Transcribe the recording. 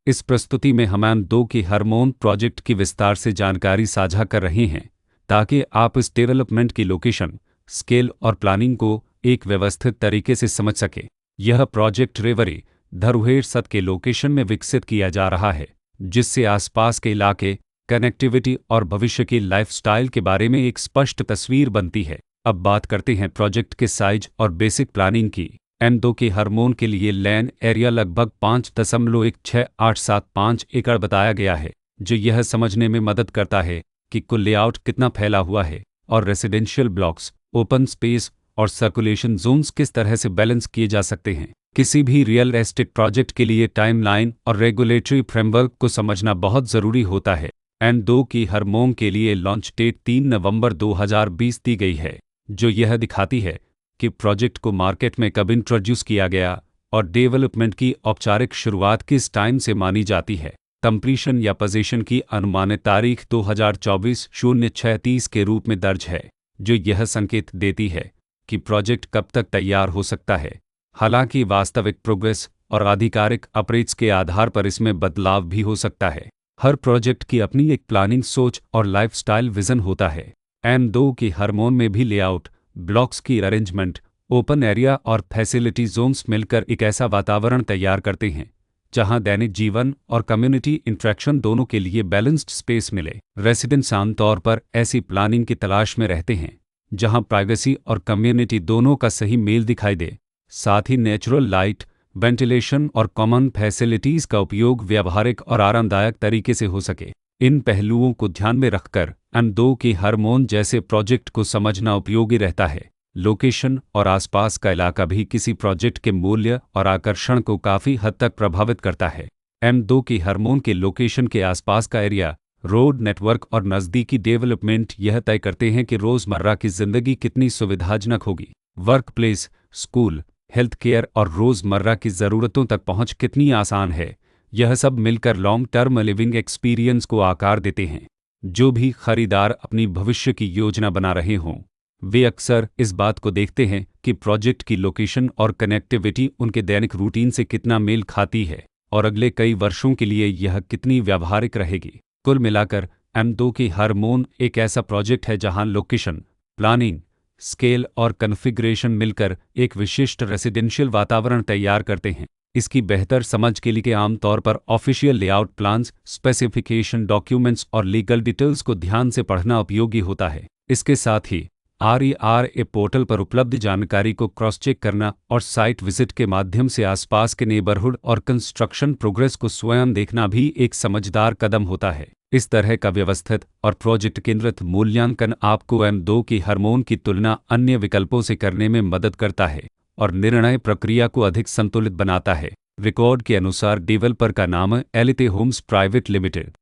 इस प्रस्तुति में हम M2 की हार्मोन प्रोजेक्ट की विस्तार से जानकारी साझा कर रहे हैं ताकि आप इस डेवलपमेंट की लोकेशन, स्केल और प्लानिंग को एक व्यवस्थित तरीके से समझ सकें। यह प्रोजेक्ट रेवरी धरुहेर सत के लोकेशन में विकसित किया जा रहा है, जिससे आसपास के इलाके, कनेक्टिविटी और भविष्य की लाइफस्टाइल के बारे में एक स्पष्ट तस्वीर बनती है। अब बात करते हैं प्रोजेक्ट के साइज और बेसिक प्लानिंग की। M2 के हार्मोन के लिए लैंड एरिया लगभग 5.16875 एकड़ बताया गया है, जो यह समझने में मदद करता है कि कुल लेआउट कितना फैला हुआ है और रेसिडेंशियल ब्लॉक्स, ओपन स्पेस और सर्कुलेशन जोन्स किस तरह से बैलेंस किए जा सकते हैं। किसी भी रियल एस्टेट प्रोजेक्ट के लिए टाइमलाइन और रेगुलेटरी फ्रेमवर्क को समझना बहुत ज़रूरी होता है। M2 की हार्मोन के लिए लॉन्च डेट 3 नवंबर 2020 दी गई है, जो यह दिखाती है कि प्रोजेक्ट को मार्केट में कब इंट्रोड्यूस किया गया और डेवलपमेंट की औपचारिक शुरुआत किस टाइम से मानी जाती है। कंप्लीशन या पोजीशन की अनुमानित तारीख 2024-06-30 के रूप में दर्ज है, जो यह संकेत देती है कि प्रोजेक्ट कब तक तैयार हो सकता है। हालांकि वास्तविक प्रोग्रेस और आधिकारिक अपडेट्स के आधार पर इसमें बदलाव भी हो सकता है। हर प्रोजेक्ट की अपनी एक प्लानिंग सोच और लाइफस्टाइल विजन होता है। M2 की हार्मोन में भी लेआउट, ब्लॉक्स की अरेंजमेंट, ओपन एरिया और फैसिलिटी जोन्स मिलकर एक ऐसा वातावरण तैयार करते हैं जहां दैनिक जीवन और कम्युनिटी इंटरेक्शन दोनों के लिए बैलेंस्ड स्पेस मिले। रेसिडेंट्स आमतौर पर ऐसी प्लानिंग की तलाश में रहते हैं जहां प्राइवेसी और कम्युनिटी दोनों का सही मेल दिखाई दे। साथ ही नेचुरल लाइट, वेंटिलेशन और कॉमन फैसिलिटीज़ का उपयोग व्यावहारिक और आरामदायक तरीके से हो सके। इन पहलुओं को ध्यान में रखकर M2 की हार्मोन जैसे प्रोजेक्ट को समझना उपयोगी रहता है। लोकेशन और आसपास का इलाका भी किसी प्रोजेक्ट के मूल्य और आकर्षण को काफ़ी हद तक प्रभावित करता है। M2 की हार्मोन के लोकेशन के आसपास का एरिया, रोड नेटवर्क और नज़दीकी डेवलपमेंट यह तय करते हैं कि रोज़मर्रा की ज़िंदगी कितनी सुविधाजनक होगी। Work place, school, health care और रोज़मर्रा की ज़रूरतों तक पहुंच कितनी आसान है। यह सब मिलकर लॉन्ग टर्म लिविंग एक्सपीरियंस को आकार देते हैं। जो भी खरीदार अपनी भविष्य की योजना बना रहे हों, वे अक्सर इस बात को देखते हैं कि प्रोजेक्ट की लोकेशन और कनेक्टिविटी उनके दैनिक रूटीन से कितना मेल खाती है और अगले कई वर्षों के लिए यह कितनी व्यावहारिक रहेगी। कुल मिलाकर M2 की हार्मोन एक ऐसा प्रोजेक्ट है जहां लोकेशन, प्लानिंग, स्केल और कॉन्फ़िगरेशन मिलकर एक विशिष्ट रेसिडेंशियल वातावरण तैयार करते हैं। इसकी बेहतर समझ के लिए आमतौर पर official layout plans, specification documents और लीगल डिटेल्स को ध्यान से पढ़ना उपयोगी होता है। इसके साथ ही RERA पोर्टल पर उपलब्ध जानकारी को क्रॉस चेक करना और साइट विजिट के माध्यम से आसपास के नेबरहुड और कंस्ट्रक्शन प्रोग्रेस को स्वयं देखना भी एक समझदार कदम होता है। इस तरह का व्यवस्थित और प्रोजेक्ट केंद्रित मूल्यांकन आपको M2 की हार्मोन की तुलना अन्य विकल्पों से करने में मदद करता है और निर्णय प्रक्रिया को अधिक संतुलित बनाता है। रिकॉर्ड के अनुसार डेवलपर का नाम एलिते होम्स प्राइवेट लिमिटेड